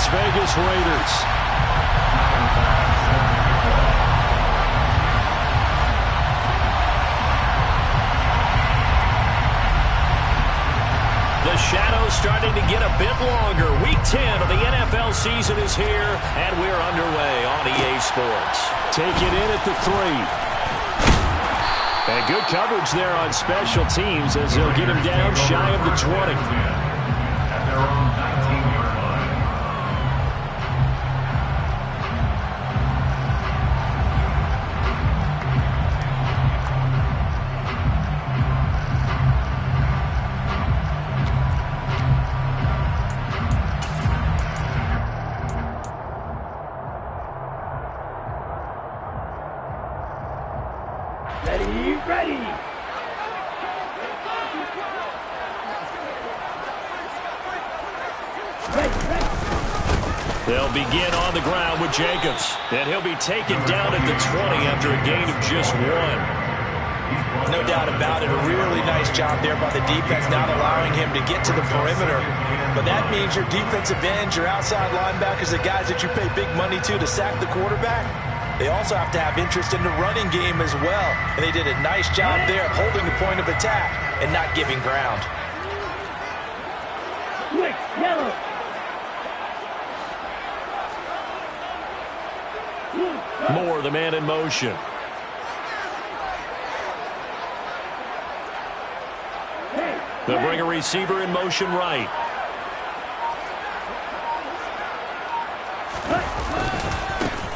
Las Vegas Raiders. The shadow's starting to get a bit longer. Week 10 of the NFL season is here, and we're underway on EA Sports. Take it in at the 3. And good coverage there on special teams as they'll get him down shy of the 20. They'll begin on the ground with Jacobs. And he'll be taken down at the 20 after a gain of just 1. No doubt about it. A really nice job there by the defense, not allowing him to get to the perimeter. But that means your defensive ends, your outside linebackers, the guys that you pay big money to sack the quarterback, they also have to have interest in the running game as well. And they did a nice job there of holding the point of attack and not giving ground. Quick, yellow. Moore, the man in motion. They'll bring a receiver in motion right.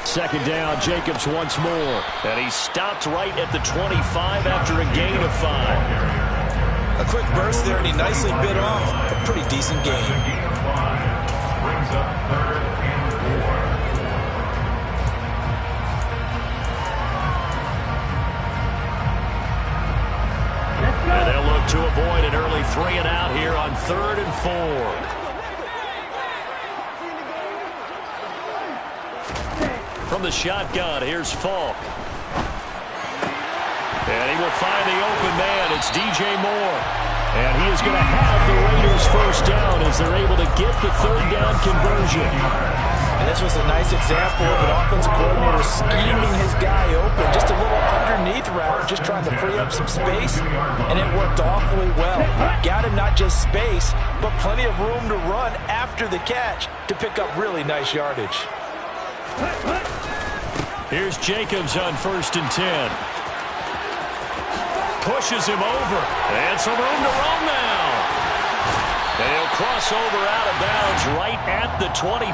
Second down, Jacobs once more. And he stopped right at the 25 after a gain of 5. A quick burst there, and he nicely bit off a pretty decent gain. Brings up 3rd and 4. And they'll look to avoid an early 3 and out here on 3rd and 4. From the shotgun, here's Falk. And he will find the open man. It's DJ Moore. And he is going to have the Raiders first down as they're able to get the 3rd down conversion. And this was a nice example of an offensive coordinator scheming his guy open. Just a little underneath route, just trying to free up some space, and it worked awfully well. Got him not just space, but plenty of room to run after the catch to pick up really nice yardage. Here's Jacobs on 1st and 10. Pushes him over, and some room to run now. And he'll cross over out of bounds right at the 25.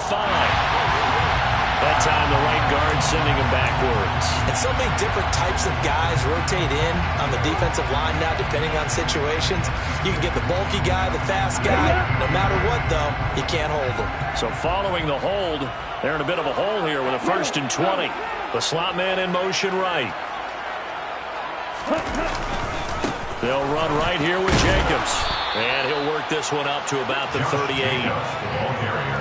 That time the right guard sending him backwards. And so many different types of guys rotate in on the defensive line now depending on situations. You can get the bulky guy, the fast guy. No matter what, though, you can't hold them. So following the hold, they're in a bit of a hole here with a 1st and 20. The slot man in motion right. They'll run right here with Jacobs. And he'll work this one up to about the 38.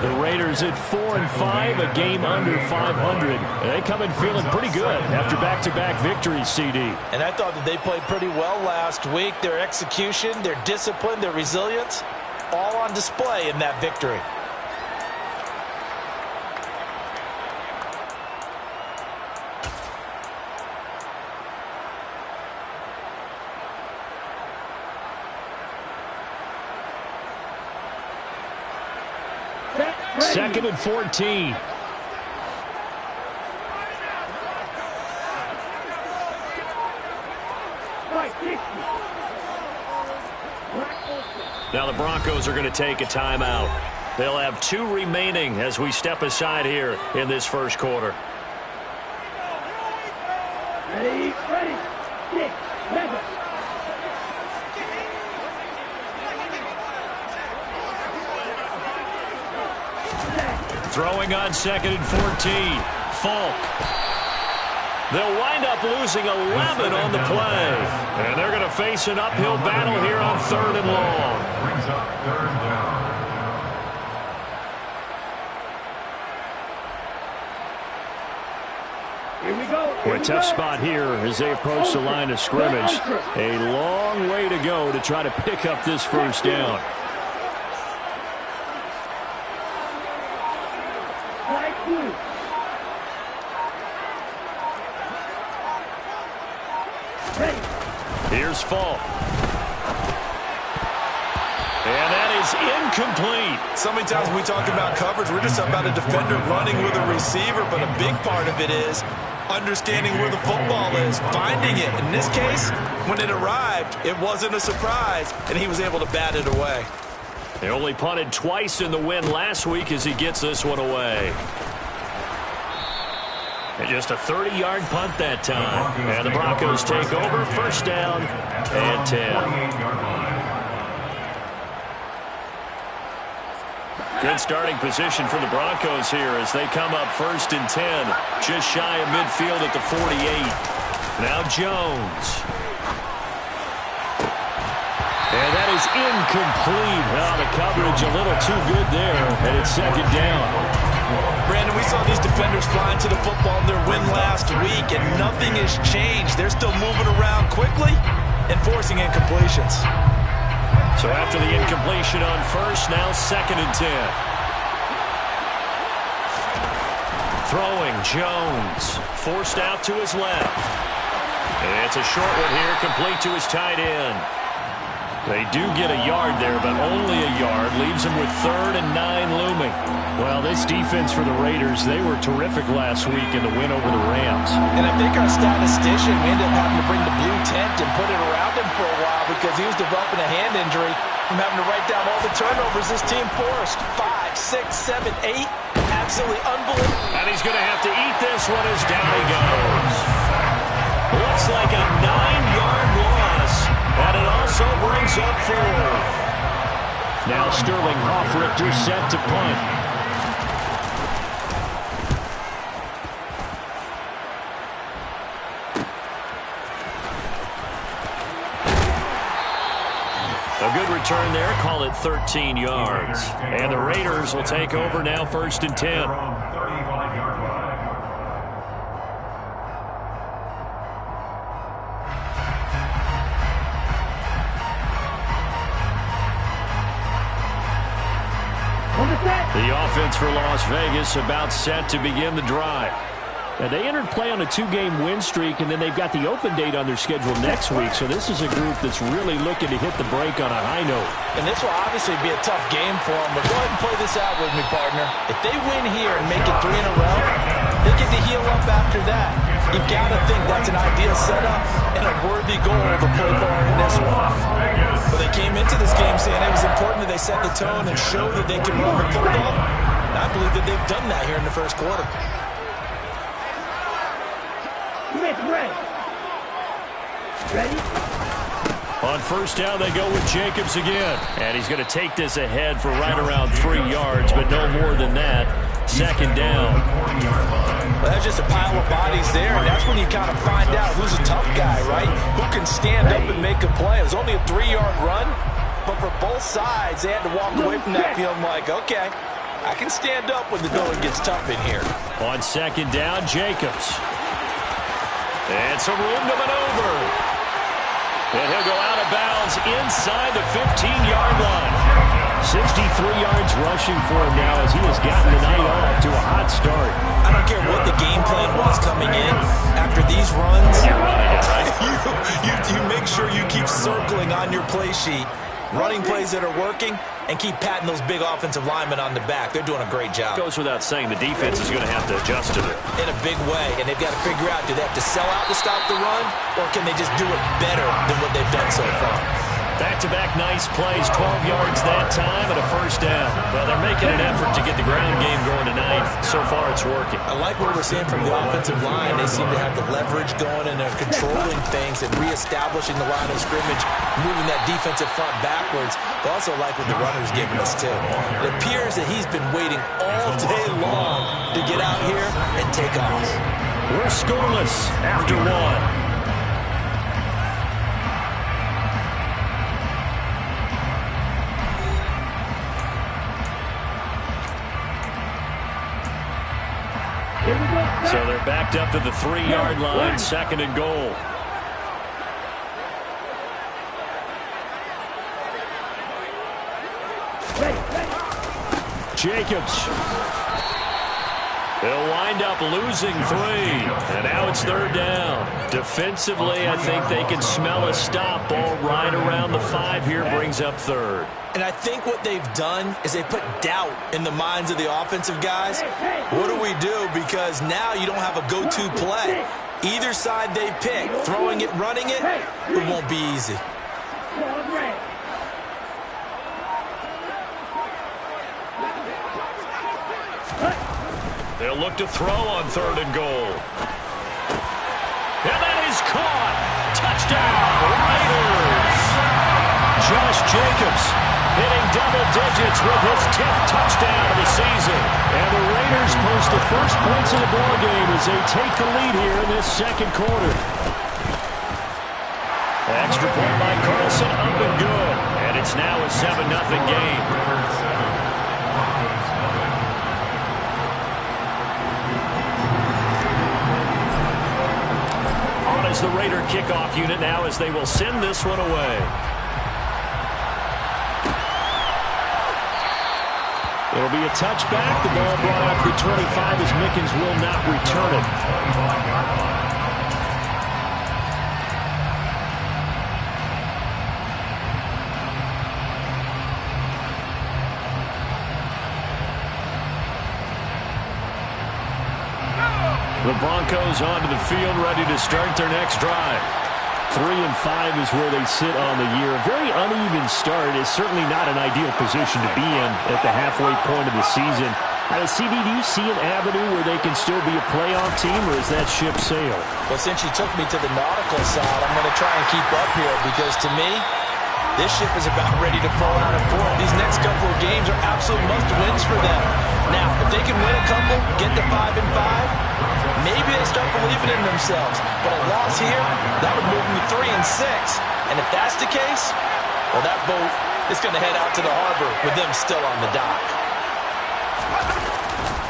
The Raiders at 4 and 5, a game under 500. They come in feeling pretty good after back-to-back victories, CD. And I thought that they played pretty well last week. Their execution, their discipline, their resilience, all on display in that victory. Second and 14. Now the Broncos are going to take a timeout. They'll have 2 remaining as we step aside here in this first quarter. Ready, 6, 7. Throwing on 2nd and 14. Falk. They'll wind up losing 11 on the play. And they're going to face an uphill battle here on 3rd and long. Brings up 3rd down. Here we go. Well, a tough spot here as they approach the line of scrimmage. A long way to go to try to pick up this first down. Blue. Ready. Here's Falk. And that is incomplete. So many times when we talk about coverage, we're just about a defender running with a receiver, but a big part of it is understanding where the football is, finding it. In this case, when it arrived, it wasn't a surprise, and he was able to bat it away. They only punted twice in the win last week as he gets this one away. And just a 30-yard punt that time. And the Broncos take over, first down and 10. Good starting position for the Broncos here as they come up first and 10. Just shy of midfield at the 48. Now Jones. And that is incomplete. Well, the coverage a little too good there, and it's second down. Brandon, we saw these defenders flying to the football in their win last week, and nothing has changed. They're still moving around quickly and forcing incompletions. So after the incompletion on first, now second and 10. Throwing Jones. Forced out to his left. And it's a short one here, complete to his tight end. They do get a yard there, but only a yard. Leaves them with 3rd and 9 looming. Well, this defense for the Raiders, they were terrific last week in the win over the Rams. And I think our statistician, we ended up having to bring the blue tent and put it around him for a while because he was developing a hand injury from having to write down all the turnovers this team forced. 5, 6, 7, 8. Absolutely unbelievable. And he's going to have to eat this one as down he goes. Looks like a 9-yard loss. And it also brings up 4th. Now Sterling Hoffrichter set to punt. A good return there, call it 13 yards. And the Raiders will take over now first and 10. The offense for Las Vegas about set to begin the drive. Now, they entered play on a 2-game win streak, and then they've got the open date on their schedule next week. So this is a group that's really looking to hit the break on a high note. And this will obviously be a tough game for them, but go ahead and play this out with me, partner. If they win here and make it 3 in a row, they get to heal up after that. You've got to think that's an ideal setup and a worthy goal to play for in this one. But they came into this game saying it was important that they set the tone and show that they can run the football. And I believe that they've done that here in the first quarter. Smith ready. Ready? On first down, they go with Jacobs again. And he's going to take this ahead for right around 3 yards, but no more than that. Second down. Well, that's just a pile of bodies there, and that's when you kind of find out who's a tough guy, right? Who can stand up and make a play. It was only a 3-yard run, but for both sides, they had to walk away from that feeling like, okay, I can stand up when the going gets tough in here. On second down, Jacobs. And some room to maneuver. And he'll go out of bounds inside the 15-yard line. 63 yards rushing for him now as he has gotten the night off to a hot start. I don't care what the game plan was coming in. After these runs, you're running it, right? you make sure you keep circling on your play sheet, running plays that are working, and keep patting those big offensive linemen on the back. They're doing a great job. Goes without saying the defense is going to have to adjust to it. In a big way, and they've got to figure out, do they have to sell out to stop the run, or can they just do it better than what they've done so far? Back-to-back nice plays, 12 yards that time and a first down. Well, they're making an effort to get the ground game going tonight. So far, it's working. I like what we're seeing from the offensive line. They seem to have the leverage going, and they're controlling things and reestablishing the line of scrimmage, moving that defensive front backwards. But also like what the runner's giving us, too. It appears that he's been waiting all day long to get out here and take off. We're scoreless after one. So they're backed up to the 3-yard line, second and goal. Jacobs. They'll wind up losing 3. And now it's 3rd down. Defensively, I think they can smell a stop. Ball right around the 5 here, brings up 3rd. And I think what they've done is they put doubt in the minds of the offensive guys. What do we do? Because now you don't have a go-to play. Either side they pick, throwing it, running it, it won't be easy. They'll look to throw on 3rd and goal. And that is caught. Touchdown, Raiders. Josh Jacobs hitting double digits with his 10th touchdown of the season. And the Raiders post the first points of the ball game as they take the lead here in this 2nd quarter. Extra point by Carlson, up and good. And it's now a 7-0 game. Is the Raider kickoff unit now as they will send this one away. It'll be a touchback. The ball brought out to the 25 as Mickens will not return it. The Broncos onto the field, ready to start their next drive. 3-5 is where they sit on the year. A very uneven start is certainly not an ideal position to be in at the halfway point of the season. CD, do you see an avenue where they can still be a playoff team, or is that ship sailed? Well, since you took me to the nautical side, I'm going to try and keep up here because to me, this ship is about ready to fall out of port. These next couple of games are absolute must-wins for them. Now, if they can win a couple, get to 5-5, maybe they start believing in themselves. But a loss here, that would move them to 3-6. And if that's the case, well, that boat is going to head out to the harbor with them still on the dock.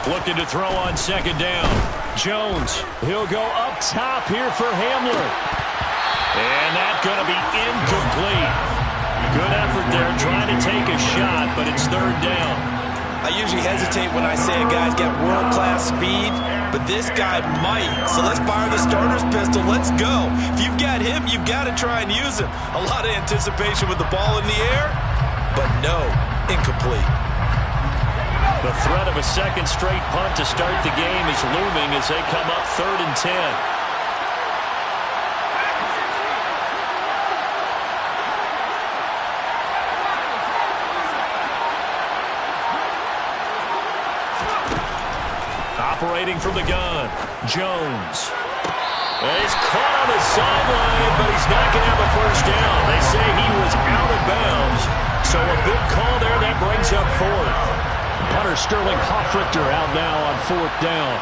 Looking to throw on 2nd down. Jones, he'll go up top here for Hamler. And that's going to be incomplete. Good effort there trying to take a shot, but it's 3rd down. I usually hesitate when I say a guy's got world-class speed, but this guy might. So let's fire the starter's pistol. Let's go. If you've got him, you've got to try and use him. A lot of anticipation with the ball in the air, but no, incomplete. The threat of a 2nd straight punt to start the game is looming as they come up 3rd and 10. Operating from the gun, Jones. He's caught on the sideline, but he's not going to have a 1st down. They say he was out of bounds. So a big call there that brings up 4th. Punter Sterling Hoffrichter out now on 4th down.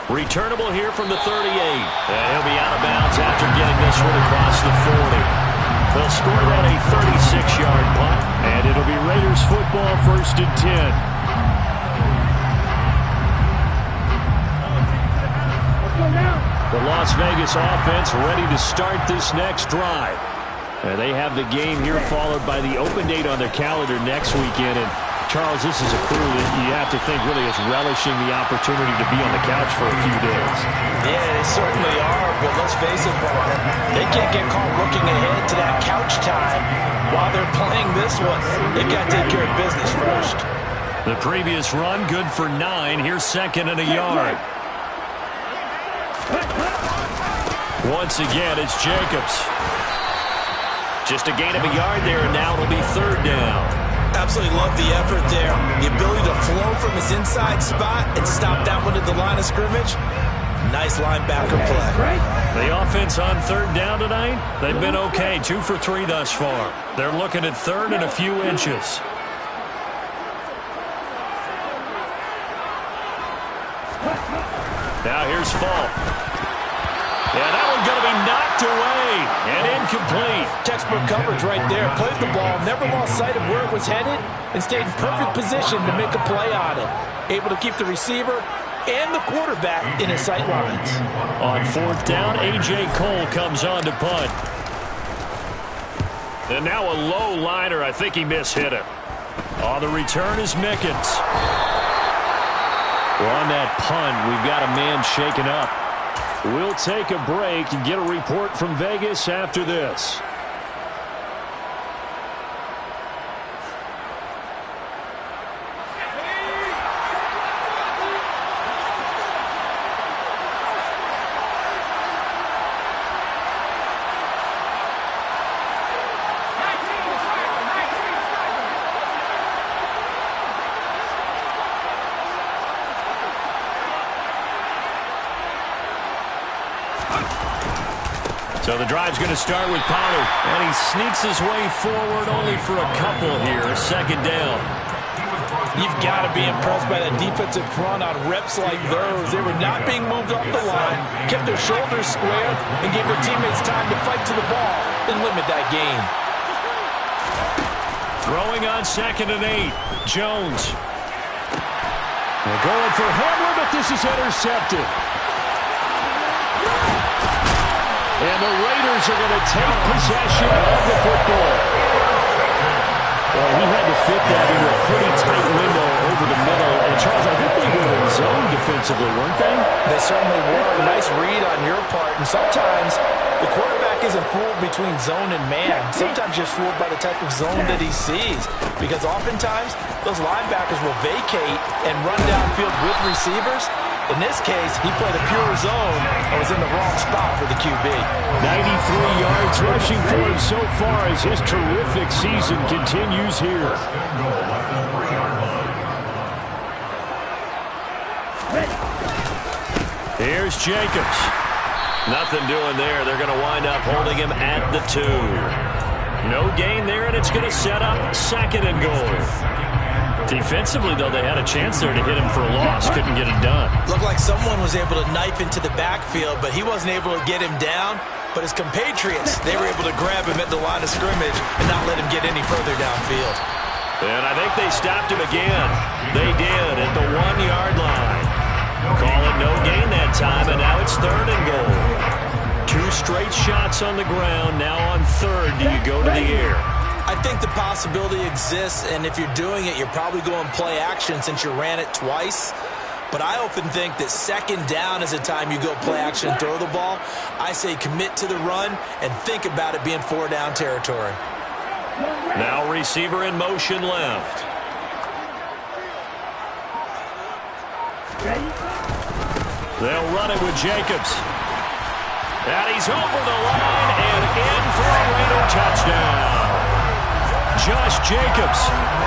Returnable here from the 38. And he'll be out of bounds after getting this one across the 40. They'll score that a 36-yard punt, and it'll be Raiders football 1st and 10. The Las Vegas offense ready to start this next drive. And they have the game here followed by the open date on their calendar next weekend. And Charles, this is a crew that you have to think really is relishing the opportunity to be on the couch for a few days. Yeah, they certainly are, but let's face it, partner. They can't get caught looking ahead to that couch time while they're playing this one. They've got to take care of business first. The previous run, good for 9. Here's 2nd and a yard. Once again, it's Jacobs. Just a gain of a yard there, and now it'll be 3rd down. Absolutely love the effort there. The ability to flow from his inside spot and stop that one at the line of scrimmage. Nice linebacker play. The offense on 3rd down tonight, they've been okay. 2 for 3 thus far. They're looking at 3rd and a few inches. Now here's Falk. Yeah, that one's going to be knocked away and incomplete. Textbook coverage right there. Played the ball, never lost sight of where it was headed, and stayed in perfect position to make a play on it. Able to keep the receiver and the quarterback in his sight lines. On 4th down, A.J. Cole comes on to punt. And now a low liner. I think he mishit it. On the return is Mickens. Well, on that punt, we've got a man shaken up. We'll take a break and get a report from Vegas after this. So the drive's going to start with Pollard. And he sneaks his way forward only for a couple here. Second down. You've got to be impressed by that defensive front on reps like those. They were not being moved off the line, kept their shoulders square, and gave their teammates time to fight to the ball and limit that gain. Throwing on 2nd and 8. Jones. They're going for Hamler, but this is intercepted. And the Raiders are going to take possession of the football. Well, he had to fit that into a pretty tight window over the middle. And, Charles, I think they were in zone defensively, weren't they? They certainly were. Nice read on your part. And sometimes the quarterback isn't fooled between zone and man. Sometimes you're fooled by the type of zone that he sees. Because oftentimes, those linebackers will vacate and run downfield with receivers. In this case, he played a pure zone and was in the wrong spot for the QB. 93 yards rushing for him so far as his terrific season continues here. Here's Jacobs. Nothing doing there. They're going to wind up holding him at the 2. No gain there, and it's going to set up 2nd and goal. Defensively, though, they had a chance there to hit him for a loss. Couldn't get it done. Looked like someone was able to knife into the backfield, but he wasn't able to get him down. But his compatriots, they were able to grab him at the line of scrimmage and not let him get any further downfield. And I think they stopped him again. They did at the 1-yard line. Call it no gain that time, and now it's 3rd and goal. 2 straight shots on the ground. Now on 3rd, do you go to the air? I think the possibility exists, and if you're doing it, you're probably going play action since you ran it twice. But I often think that 2nd down is the time you go play action and throw the ball. I say commit to the run and think about it being 4-down territory. Now receiver in motion left. They'll run it with Jacobs. And he's over the line and in for a Raider touchdown. Josh Jacobs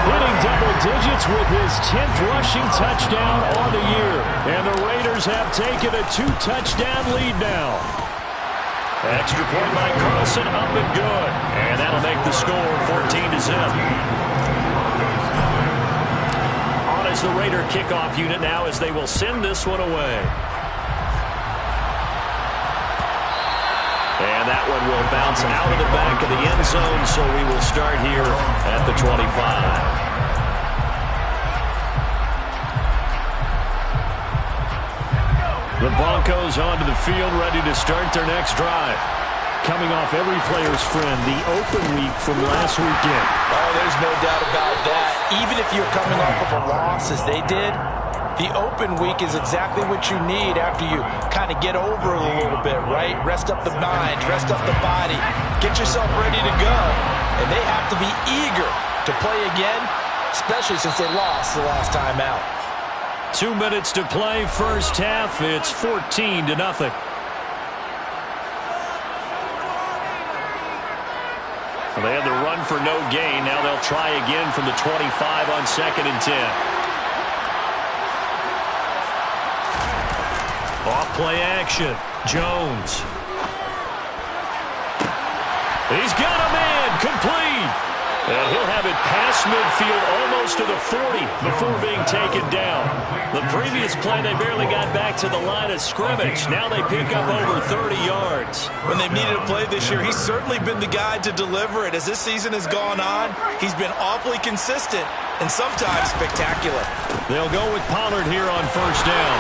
hitting double digits with his 10th rushing touchdown on the year. And the Raiders have taken a 2-touchdown lead now. Extra point by Carlson, up and good. And that'll make the score 14-0. On as the Raider kickoff unit now as they will send this one away. And that one will bounce out of the back of the end zone, so we will start here at the 25. The Broncos onto the field, ready to start their next drive. Coming off every player's friend, the open week from last weekend. Oh, there's no doubt about that. Even if you're coming off of a loss as they did, the open week is exactly what you need after you kind of get over it a little bit, right? Rest up the mind, rest up the body, get yourself ready to go. And they have to be eager to play again, especially since they lost the last time out. 2 minutes to play, first half. It's 14-0. Well, they had the run for no gain. Now they'll try again from the 25 on 2nd and 10. Off play action. Jones. He's got a man. Complete. And he'll have it past midfield almost to the 40 before being taken down. The previous play, they barely got back to the line of scrimmage. Now they pick up over 30 yards. When they've needed a play this year, he's certainly been the guy to deliver it. As this season has gone on, he's been awfully consistent and sometimes spectacular. They'll go with Pollard here on 1st down.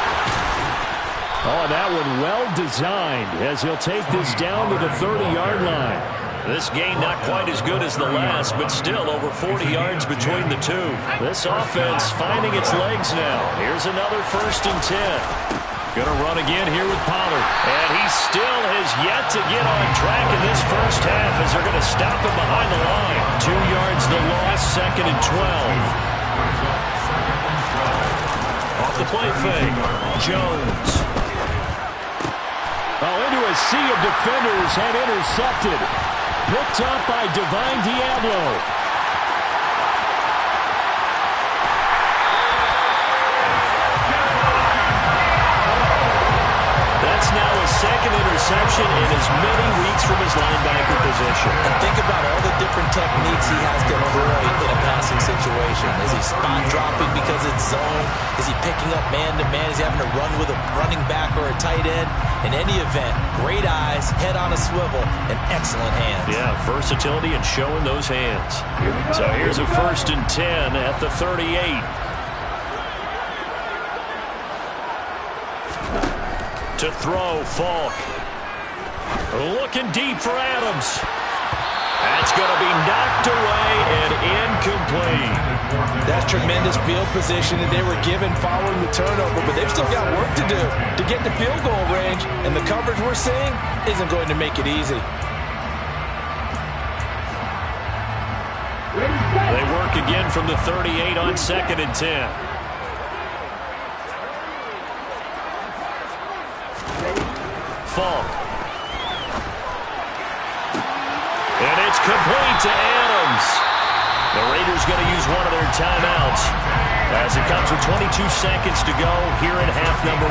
Oh, that one well designed as he'll take this down to the 30-yard line. This gain not quite as good as the last, but still over 40 yards between the two. This offense finding its legs now. Here's another 1st and 10. Going to run again here with Pollard. And he still has yet to get on track in this first half as they're going to stop him behind the line. 2 yards the loss, 2nd and 12. Off the play fake. Jones. Into a sea of defenders and intercepted. Picked up by Divine Diablo. That's now his 2nd interception in as many weeks from his linebacker position. And think about all the different techniques he has to employ in a passing situation. Is he spot dropping because it's zone? Is he picking up man-to-man? Is he having to run with a running back or a tight end? In any event, great eyes, head on a swivel, and excellent hands. Yeah, versatility and showing those hands. So here's a 1st and 10 at the 38. To throw, Falk. Looking deep for Adams. That's going to be knocked away and incomplete. That's tremendous field position that they were given following the turnover, but they've still got work to do to get to field goal range, and the coverage we're seeing isn't going to make it easy. They work again from the 38 on 2nd and 10. Falk. And it's complete to Adams. The Raiders going to use one of their timeouts as it comes with 22 seconds to go here in half number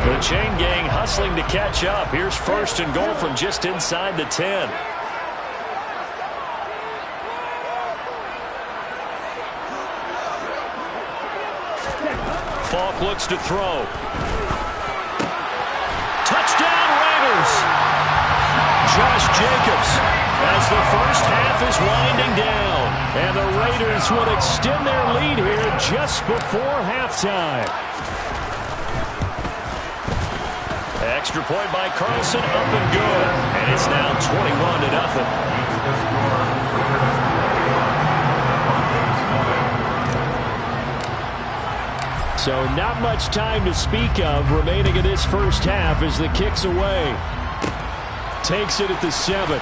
1. The chain gang hustling to catch up. Here's 1st and goal from just inside the 10. Falk looks to throw. Touchdown Raiders! Josh Jacobs as the first half is winding down. And the Raiders will extend their lead here just before halftime. Extra point by Carlson, up and good. And it's now 21-0. So not much time to speak of remaining in this first half as the kick's away. Takes it at the 7.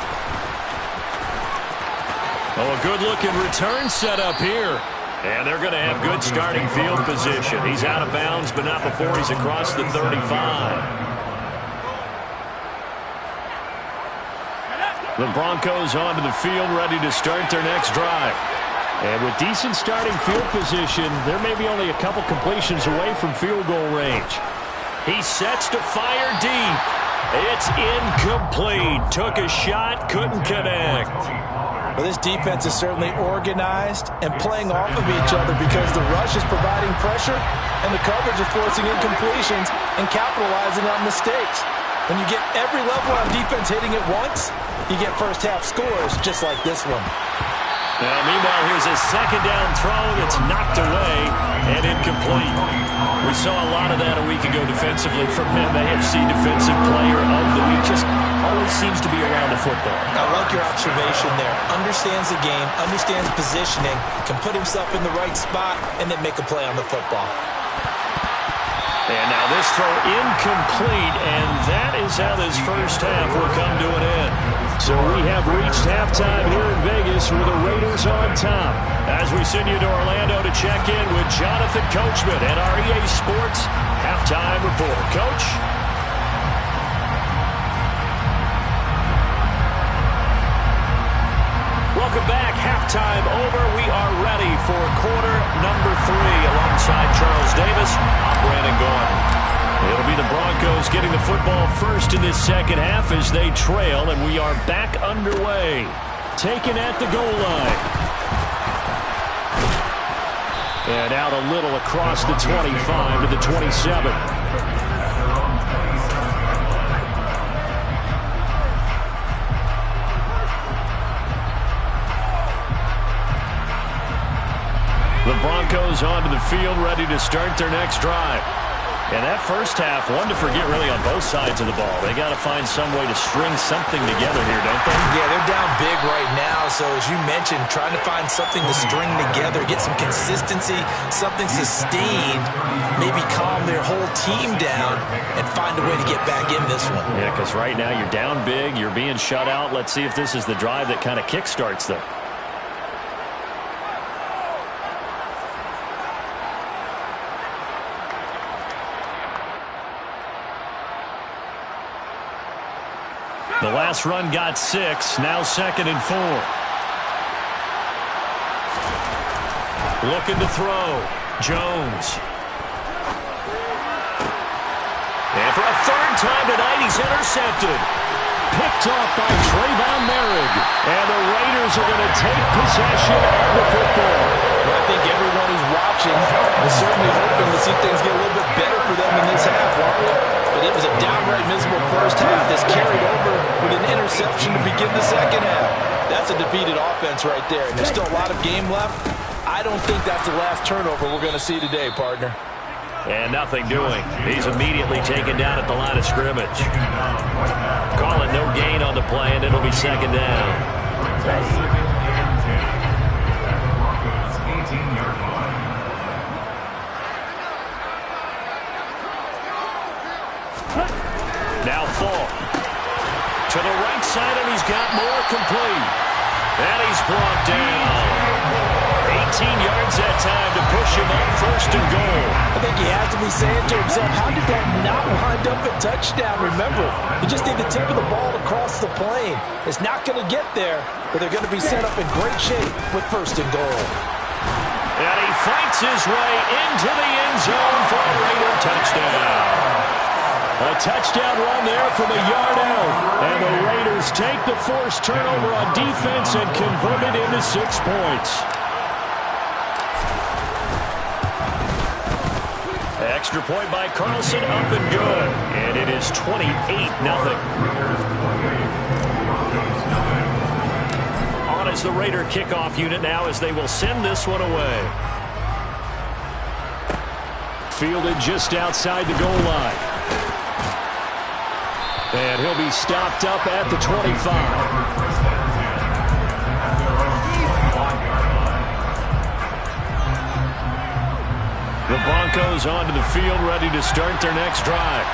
Oh, a good-looking return set up here. And they're going to have good starting field position. He's out of bounds, but not before he's across the 35. The Broncos onto the field, ready to start their next drive. And with decent starting field position, there may be only a couple completions away from field goal range. He sets to fire deep. It's incomplete. Took a shot, couldn't connect. Well, this defense is certainly organized and playing off of each other because the rush is providing pressure and the coverage is forcing incompletions and capitalizing on mistakes. When you get every level on defense hitting at once, you get first half scores just like this one. Now, meanwhile, here's a 2nd down throw that's knocked away and incomplete. We saw a lot of that a week ago defensively from him. AFC Defensive Player of the Week. Just always seems to be around the football. I like your observation there. Understands the game, understands positioning, can put himself in the right spot, and then make a play on the football. And now this throw incomplete, and that is how this first half will come to an end. So we have reached halftime here in Vegas with the Raiders on top. As we send you to Orlando to check in with Jonathan Coachman and our EA Sports Halftime Report. Coach? Welcome back. Halftime over. We are ready for quarter number 3 alongside Charles Davis. I'm Brandon Gordon. It'll be the Broncos getting the football first in this second half as they trail, and we are back underway. Taken at the goal line. And out a little across the 25 to the 27. The Broncos onto the field, ready to start their next drive. And that first half, one to forget really on both sides of the ball. They got to find some way to string something together here, don't they? Yeah, they're down big right now. So as you mentioned, trying to find something to string together, get some consistency, something sustained, maybe calm their whole team down and find a way to get back in this one. Yeah, because right now you're down big, you're being shut out. Let's see if this is the drive that kind of kickstarts them. The last run got 6, now 2nd and 4. Looking to throw. Jones. And for a third time tonight, he's intercepted. Picked off by Trayvon Merrick. And the Raiders are going to take possession of the football. Well, I think everyone who's watching is certainly hoping to see things get a little bit better for them in this half, aren't we? But it was a downright miserable first half that's carried over with an interception to begin the second half. That's a defeated offense right there. And there's still a lot of game left. I don't think that's the last turnover we're going to see today, partner. And nothing doing. He's immediately taken down at the line of scrimmage. Call it no gain on the play, and it'll be 2nd down. Now Fall. To the right side, and he's got more complete. And he's brought down. 18 yards that time to push him up 1st and goal. I think he has to be saying to himself, how did that not wind up a touchdown? Remember, you just need the tip of the ball across the plane. It's not going to get there, but they're going to be set up in great shape with 1st and goal. And he fights his way into the end zone for a Raider touchdown. A touchdown run there from a yard out. And the Raiders take the forced turnover on defense and convert it into 6 points. Extra point by Carlson, up and good. And it is 28-0. On is the Raider kickoff unit now as they will send this one away. Fielded just outside the goal line. And he'll be stopped up at the 25. The Broncos onto the field, ready to start their next drive.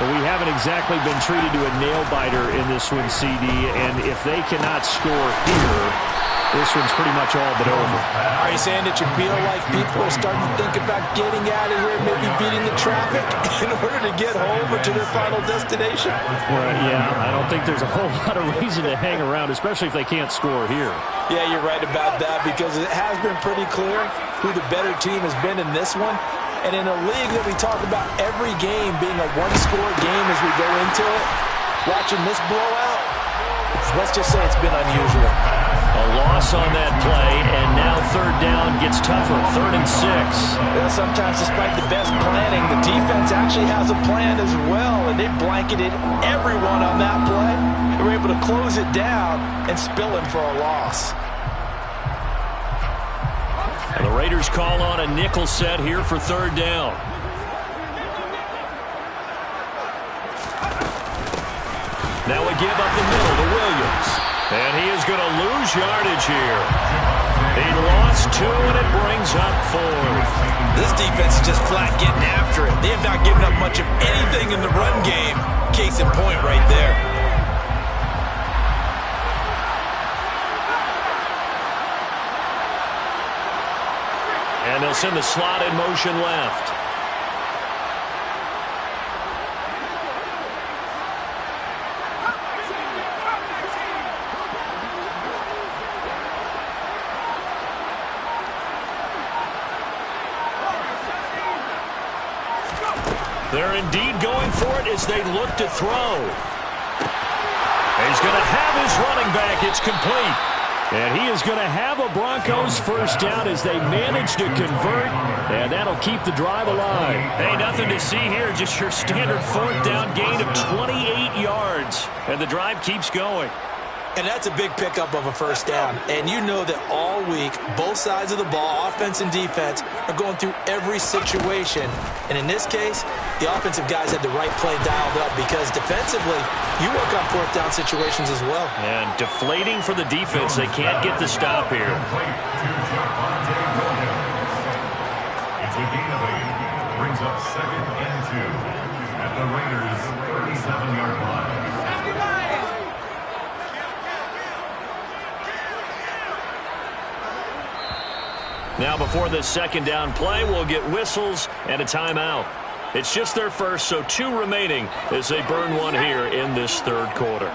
Well, we haven't exactly been treated to a nail-biter in this one, CD, and if they cannot score here, this one's pretty much all but over. Are you saying that you feel like people are starting to think about getting out of here, maybe beating the traffic in order to get home or to their final destination? Well, yeah, I don't think there's a whole lot of reason to hang around, especially if they can't score here. Yeah, you're right about that because it has been pretty clear who the better team has been in this one. And in a league that we talk about every game being a one-score game as we go into it, watching this blowout, let's just say it's been unusual. A loss on that play, and now 3rd down gets tougher, 3rd and 6. Well, sometimes despite the best planning, the defense actually has a plan as well, and they blanketed everyone on that play. They were able to close it down and spill him for a loss. And the Raiders call on a nickel set here for 3rd down. Now we give up the middle to Williams. And he is going to lose yardage here. He lost 2, and it brings up 4th. This defense is just flat getting after it. They have not given up much of anything in the run game. Case in point right there. And they'll send the slot in motion left. They're indeed going for it as they look to throw. He's going to have his running back. It's complete. And he is going to have a Broncos first down as they manage to convert. And that'll keep the drive alive. Hey, nothing to see here. Just your standard 4th down gain of 28 yards. And the drive keeps going. And that's a big pickup of a first down. And you know that all week, both sides of the ball, offense and defense, are going through every situation. And in this case, the offensive guys had the right play dialed up because defensively, you work on fourth down situations as well. And deflating for the defense. They can't get the stop here. It's a gain of 8. Brings up 2nd and 2 at the Raiders' 37-yard line. Now before this second down play, we'll get whistles and a timeout. It's just their first, so 2 remaining as they burn one here in this third quarter.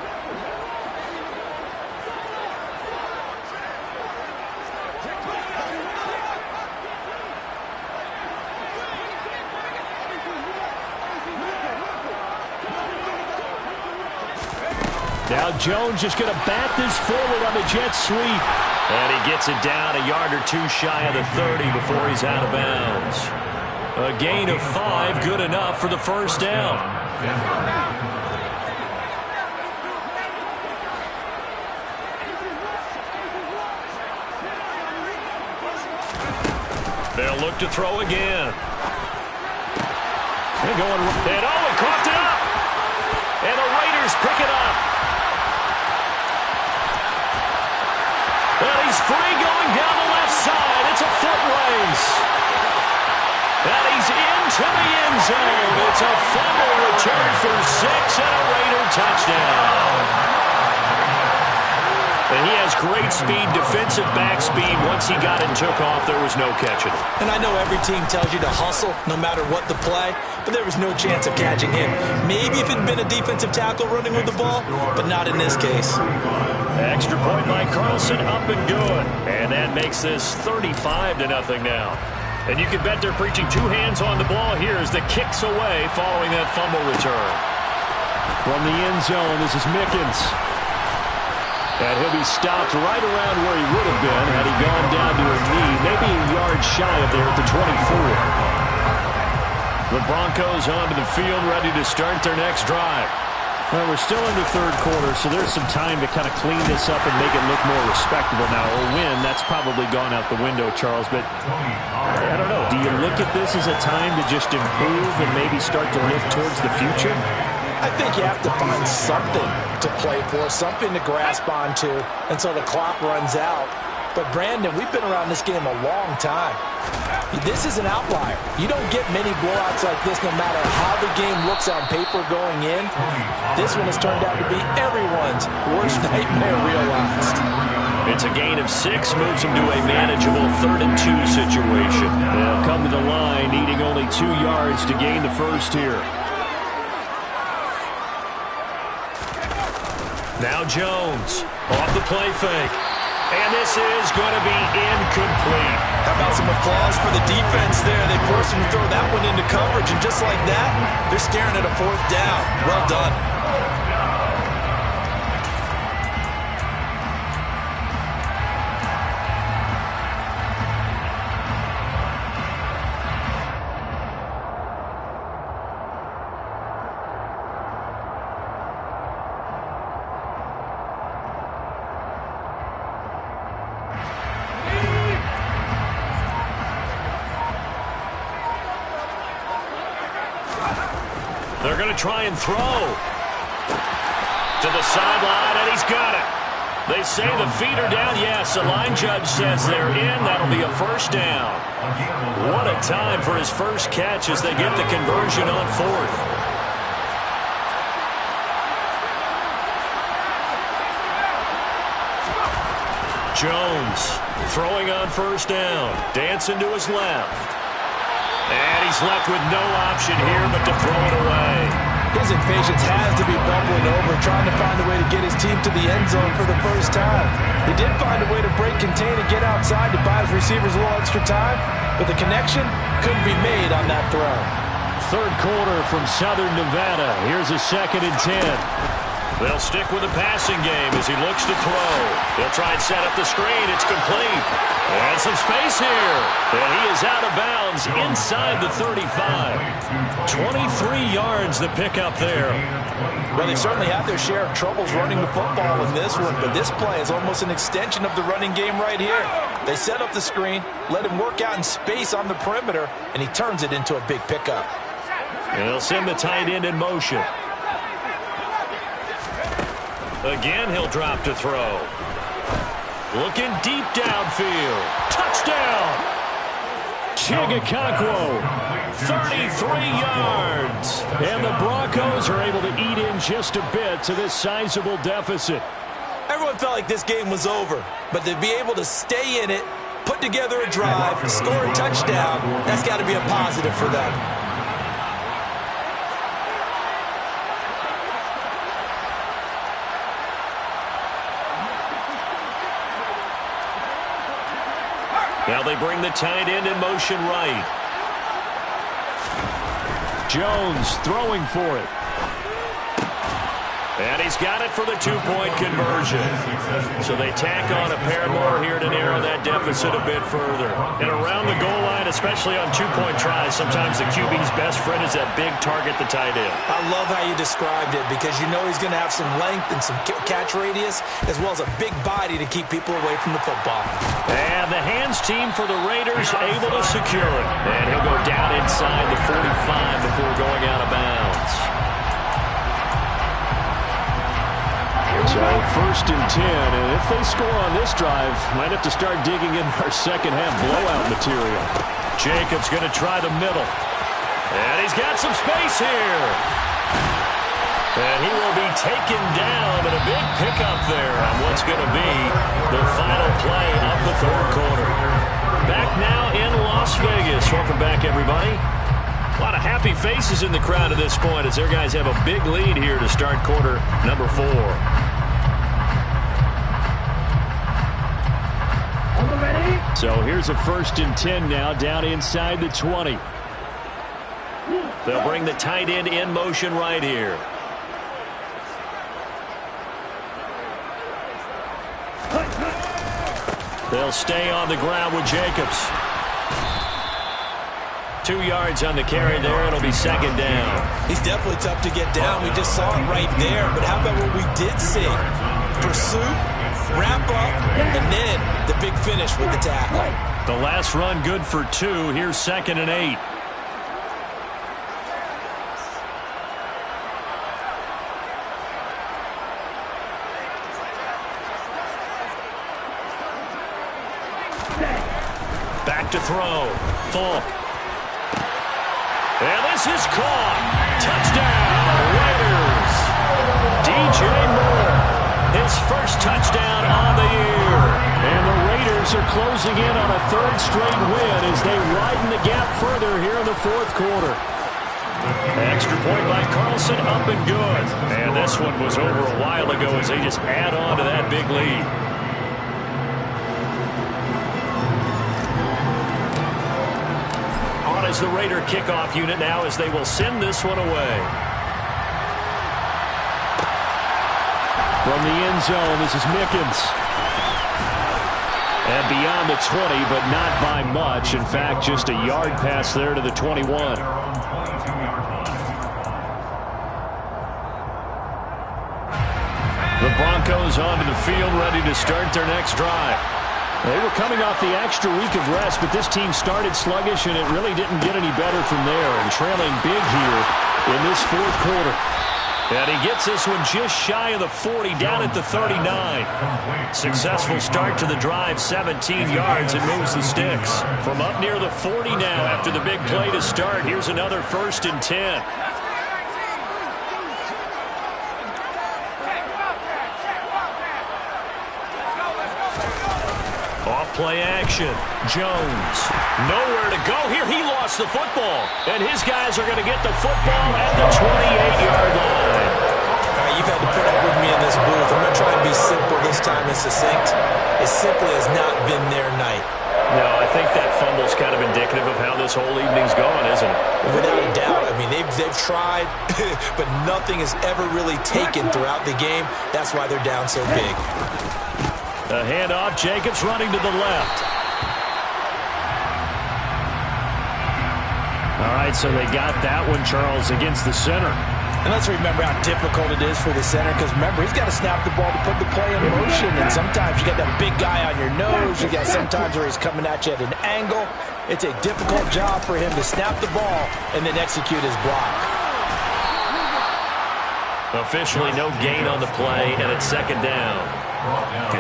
Now Jones just going to bat this forward on the jet sweep. And he gets it down a yard or 2 shy of the 30 before he's out of bounds. A gain of 5, good enough for the first down. They'll look to throw again. They're going, and he coughed it up. And the Raiders pick it up. Well, he's free going down the left side. It's a foot race. And he's into the end zone. It's a fumble return for 6 and a Raider touchdown. And he has great speed, defensive back speed. Once he got it and took off, there was no catching him. And I know every team tells you to hustle no matter what the play, but there was no chance of catching him. Maybe if it had been a defensive tackle running with the ball, but not in this case. Extra point by Carlson, up and good. And that makes this 35-0 now. And you can bet they're preaching 2 hands on the ball here as the kick's away following that fumble return. From the end zone, this is Mickens. And he'll be stopped right around where he would have been had he gone down to his knee, maybe a yard shy of there at the 24. The Broncos onto the field, ready to start their next drive. Well, we're still in the third quarter, so there's some time to kind of clean this up and make it look more respectable. Now, a win, that's probably gone out the window, Charles, but I don't know. Do you look at this as a time to just improve and maybe start to look towards the future? I think you have to find something to play for, something to grasp onto until the clock runs out. But, Brandon, we've been around this game a long time. This is an outlier. You don't get many blowouts like this no matter how the game looks on paper going in. This one has turned out to be everyone's worst nightmare realized. It's a gain of 6, moves them to a manageable 3rd and 2 situation. They'll come to the line, needing only 2 yards to gain the first here. Now Jones, off the play fake. And this is going to be incomplete. How about some applause for the defense there? They forced him to throw that one into coverage, and just like that, they're staring at a 4th down. Well done. They're going to try and throw to the sideline, and he's got it. They say the feet are down. Yes, the line judge says they're in. That'll be a first down. What a time for his first catch as they get the conversion on 4th. Jones throwing on first down. Dancing to his left. And he's left with no option here but to throw it away. His impatience has to be bubbling over, trying to find a way to get his team to the end zone for the first time. He did find a way to break contain and get outside to buy his receivers a little extra time, but the connection couldn't be made on that throw. Third quarter from Southern Nevada. Here's a 2nd and 10. They'll stick with the passing game as he looks to throw. He'll try and set up the screen. It's complete. And some space here. And he is out of bounds inside the 35. 23 yards to pick up there. Well, they certainly had their share of troubles running the football in this one, but this play is almost an extension of the running game right here. They set up the screen, let him work out in space on the perimeter, and he turns it into a big pickup. And they'll send the tight end in motion. Again, he'll drop to throw. Looking deep downfield. Touchdown! Chigakakwo, 33 yards. And the Broncos are able to eat in just a bit to this sizable deficit. Everyone felt like this game was over, but to be able to stay in it, put together a drive, score a touchdown, that's got to be a positive for them. Now they bring the tight end in motion right. Jones throwing for it. And he's got it for the two-point conversion. So they tack on a pair more here to narrow that deficit a bit further. And around the goal line, especially on two-point tries, sometimes the QB's best friend is that big target, the tight end. I love how you described it because you know he's going to have some length and some catch radius as well as a big body to keep people away from the football. And the hands team for the Raiders able to secure it. And he'll go down inside the 45 before going out of bounds. So first and 10, and if they score on this drive, might have to start digging in our second half blowout material. Jacobs going to try the middle. And he's got some space here. And he will be taken down, and a big pickup there on what's going to be the final play of the third quarter. Back now in Las Vegas. Welcome back, everybody. A lot of happy faces in the crowd at this point as their guys have a big lead here to start quarter number 4. So here's a first and 10 now down inside the 20. They'll bring the tight end in motion right here. They'll stay on the ground with Jacobs. 2 yards on the carry there. It'll be second down. He's definitely tough to get down. We just saw it right there. But how about what we did see? Pursuit, wrap up, and then the big finish with the tackle. The last run good for 2. Here's second and 8. Back to throw. Full. And this is caught. Touchdown, Raiders. DJ Moore, his first touchdown on the year. And the Raiders are closing in on a third straight win as they widen the gap further here in the fourth quarter. Extra point by Carlson, up and good. And this one was over a while ago as they just add on to that big lead. Is the Raider kickoff unit now as they will send this one away. From the end zone, this is Mickens. And beyond the 20, but not by much. In fact, just a yard pass there to the 21. The Broncos onto the field, ready to start their next drive. They were coming off the extra week of rest, but this team started sluggish, and it really didn't get any better from there. And trailing big here in this fourth quarter. And he gets this one just shy of the 40, down at the 39. Successful start to the drive, 17 yards, and moves the sticks. From up near the 40 now after the big play to start. Here's another first and 10. Play action. Jones. Nowhere to go here. He lost the football. And his guys are going to get the football at the 28-yard line. All right, you've had to put up with me in this booth. I'm going to try and be simple this time and succinct. It simply has not been their night. No, I think that fumble's kind of indicative of how this whole evening's going, isn't it? Without a doubt. I mean, they've tried, but nothing has ever really taken throughout the game. That's why they're down so big. A handoff. Jacobs running to the left. All right, so they got that one, Charles, against the center. And let's remember how difficult it is for the center, because remember, he's got to snap the ball to put the play in motion, and sometimes you got that big guy on your nose. You got sometimes where he's coming at you at an angle. It's a difficult job for him to snap the ball and then execute his block. Officially no gain on the play, and it's second down.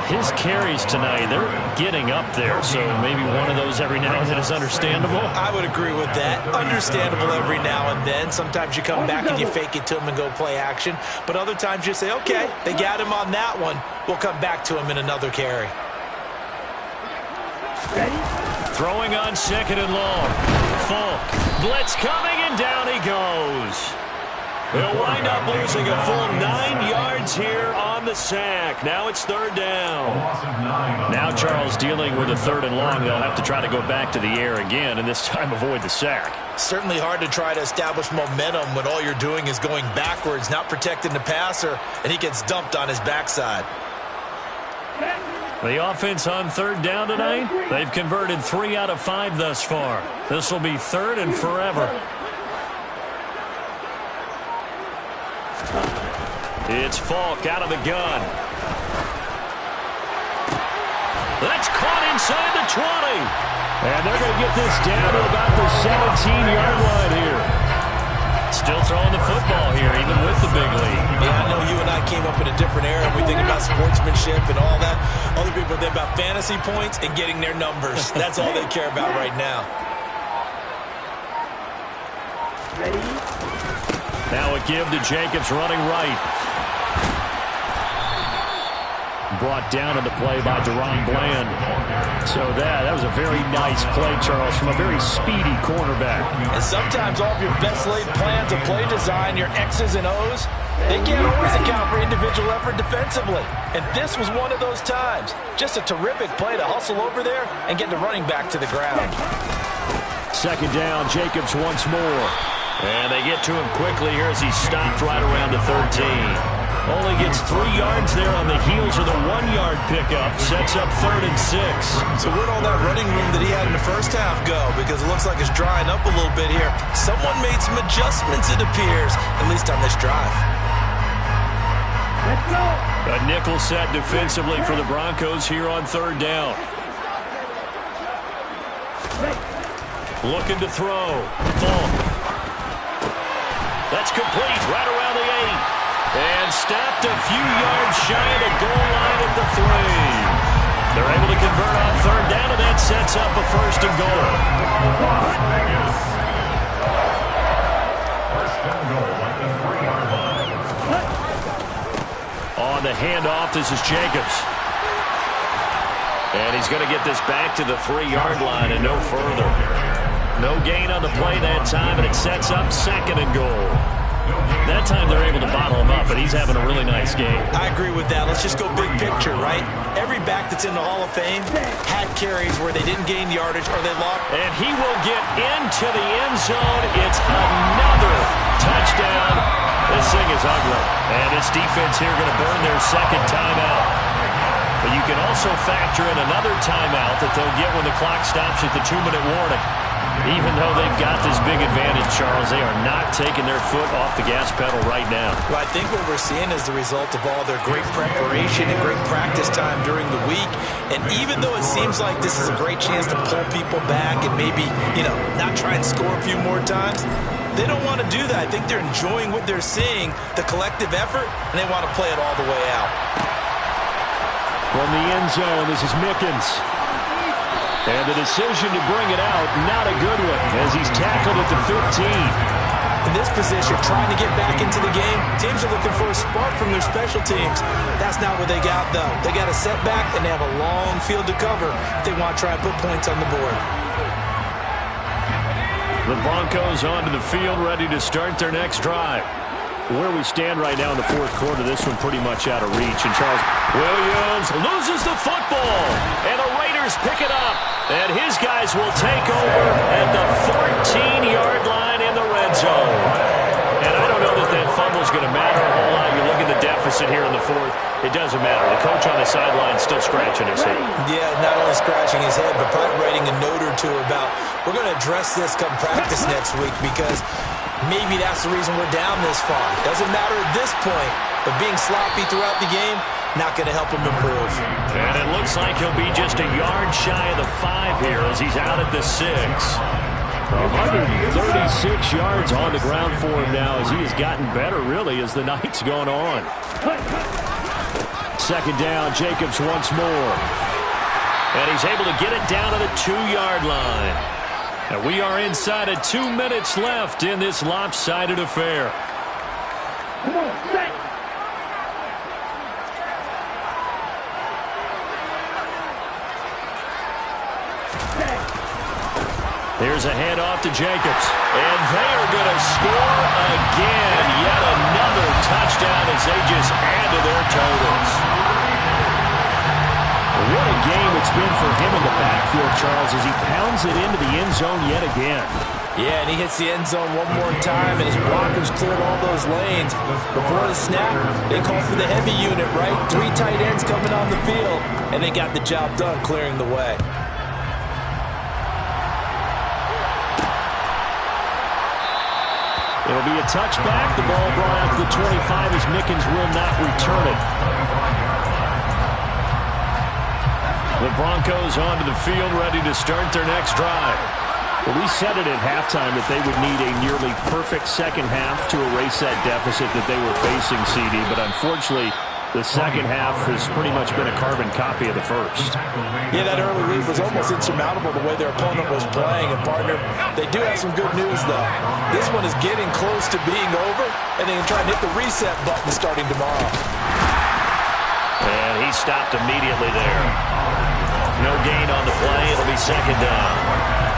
His carries tonight, they're getting up there, so maybe one of those every now and then is understandable. I would agree with that. Understandable every now and then. Sometimes you come back and you fake it to him and go play action. But other times you say, okay, they got him on that one. We'll come back to him in another carry. Throwing on second and long. Falk. Blitz coming, and down he goes. They'll wind up losing a full 9 yards here on the sack. Now it's third down. Now Charles dealing with a third and long. They'll have to try to go back to the air again, and this time avoid the sack. Certainly hard to try to establish momentum when all you're doing is going backwards, not protecting the passer, and he gets dumped on his backside. The offense on third down tonight, they've converted 3 out of 5 thus far. This will be third and forever. It's Falk out of the gun. That's caught inside the 20. And they're going to get this down to about the 17-yard line here. Still throwing the football here, even with the big lead. Yeah, I know you and I came up in a different era, and we think about sportsmanship and all that. Other people think about fantasy points and getting their numbers. That's all they care about right now. Now a give to Jacobs running right. Brought down in the play by Deron Bland. So that was a very nice play, Charles, from a very speedy cornerback. And sometimes all of your best laid plans of play design, your X's and O's, they can't always account for individual effort defensively. And this was one of those times. Just a terrific play to hustle over there and get the running back to the ground. Second down, Jacobs once more. And they get to him quickly here as he's stopped right around the 13. Only gets 3 yards there on the heels of the 1-yard pickup. Sets up 3rd and 6. So where'd all that running room that he had in the first half go? Because it looks like it's drying up a little bit here. Someone made some adjustments, it appears, at least on this drive. Let's go. A nickel set defensively for the Broncos here on third down. Looking to throw. Falk. That's complete right around the 8. And stopped a few yards shy of the goal line at the 3. They're able to convert on third down, and that sets up a 1st and goal. First and goal at the 3-yard line. On the handoff, this is Jacobs. And he's going to get this back to the 3-yard line and no further. No gain on the play that time, and it sets up 2nd and goal. That time they're able to bottle him up, but he's having a really nice game. I agree with that. Let's just go big picture, right? Every back that's in the Hall of Fame had carries where they didn't gain yardage or they lost. And he will get into the end zone. It's another touchdown. This thing is ugly. And this defense here going to burn their 2nd timeout. But you can also factor in another timeout that they'll get when the clock stops at the 2-minute warning. Even though they've got this big advantage, Charles, they are not taking their foot off the gas pedal right now. Well, I think what we're seeing is the result of all their great preparation and great practice time during the week. And even though it seems like this is a great chance to pull people back and maybe, not try and score a few more times, they don't want to do that. I think they're enjoying what they're seeing, the collective effort, and they want to play it all the way out. From the end zone, this is Mickens. And the decision to bring it out, not a good one, as he's tackled at the 15. In this position, trying to get back into the game, teams are looking for a spark from their special teams. That's not what they got, though. They got a setback, and they have a long field to cover if they want to try and put points on the board. The Broncos onto the field, ready to start their next drive. Where we stand right now in the 4th quarter, this one pretty much out of reach. And Charles Williams loses the football, and the Raiders pick it up. And his guys will take over at the 14-yard line in the red zone. And I don't know that that fumble's going to matter a whole lot. You look at the deficit here in the fourth, it doesn't matter. The coach on the sideline still scratching his head. Yeah, not only scratching his head, but probably writing a note or two about, we're going to address this come practice next week, because maybe that's the reason we're down this far. Doesn't matter at this point, but being sloppy throughout the game, not going to help him improve. And it looks like he'll be just a yard shy of the 5 here as he's out at the 6. 136 yards on the ground for him now as he has gotten better, really, as the night's gone on. Second down, Jacobs once more. And he's able to get it down to the 2-yard line. And we are inside of 2 minutes left in this lopsided affair. Come on, set. Here's a handoff to Jacobs. And they are going to score again. Yet another touchdown as they just add to their totals. What a game it's been for him in the backfield, Charles, as he pounds it into the end zone yet again. Yeah, and he hits the end zone one more time, and his blockers cleared all those lanes. Before the snap, they called for the heavy unit, right? 3 tight ends coming on the field, and they got the job done clearing the way. It'll be a touchback. The ball brought out to the 25 as Mickens will not return it. The Broncos onto the field, ready to start their next drive. Well, we said it at halftime that they would need a nearly perfect second half to erase that deficit that they were facing, CD. But unfortunately, the second half has pretty much been a carbon copy of the first. Yeah, that early lead was almost insurmountable the way their opponent was playing. And, partner, they do have some good news, though. This one is getting close to being over, and they can try and hit the reset button starting tomorrow. And he stopped immediately there. No gain on the play. It'll be second down.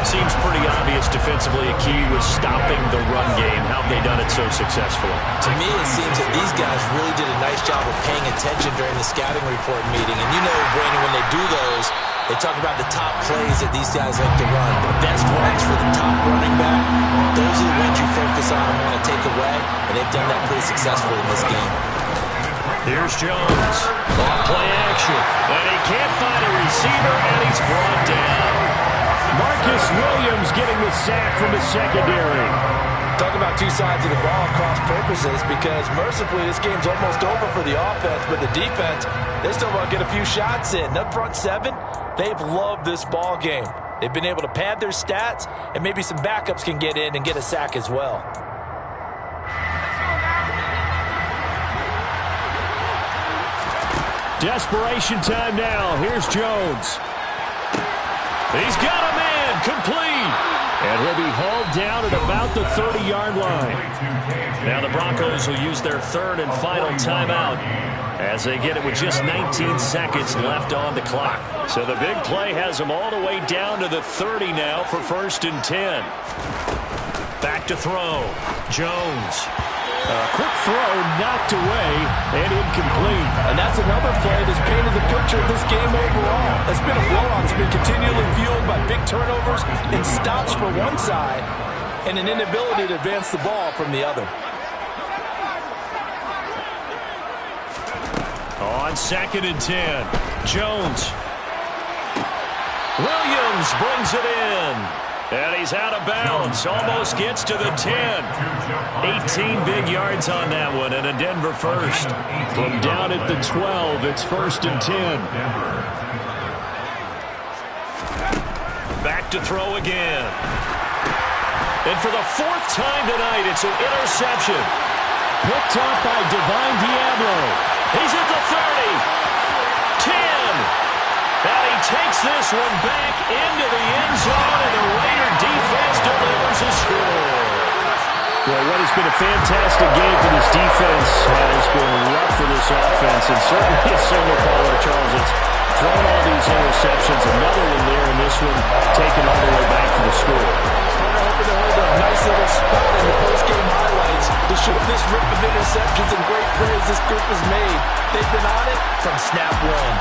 Seems pretty obvious defensively a key was stopping the run game. How have they done it so successfully? To me, it seems that these guys really did a nice job of paying attention during the scouting report meeting. And you know, Brandon, when they do those, they talk about the top plays that these guys like to run. The best runs for the top running back, those are the ones you focus on and want to take away. And they've done that pretty successfully in this game. Here's Jones. Off play action. And he can't find a receiver, and he's brought down. Marcus Williams getting the sack from the secondary. Talk about two sides of the ball, cross purposes, because mercifully this game's almost over for the offense, but the defense, they still want to get a few shots in. That front 7, they've loved this ball game. They've been able to pad their stats, and maybe some backups can get in and get a sack as well. Desperation time now. Here's Jones. He's got a man, complete. And he'll be hauled down at about the 30-yard line. Now the Broncos will use their third and final timeout as they get it with just 19 seconds left on the clock. So the big play has them all the way down to the 30 now for 1st and 10. Back to throw. Jones. Quick throw, knocked away, and incomplete. And that's another play that's painted the picture of this game overall. It's been a blowout. It's been continually fueled by big turnovers and stops for one side and an inability to advance the ball from the other. On 2nd and 10, Jones. Williams brings it in. And he's out of bounds. Almost gets to the 10. 18 big yards on that one, and a Denver first. From down at the 12, it's 1st and 10. Back to throw again. And for the 4th time tonight, it's an interception. Picked up by Divine Diablo. He's at the 30. 10. And he takes this one back into the end zone, and the Raider defense delivers a score. Well, what has been a fantastic game for this defense has been rough for this offense, and certainly a single caller, Charles. It's thrown all these interceptions, another one there, and this one taken all the way back for the score. I'm hoping to hold a nice little spot in the post-game highlights to show this rip of interceptions and great plays this group has made. They've been on it from snap one.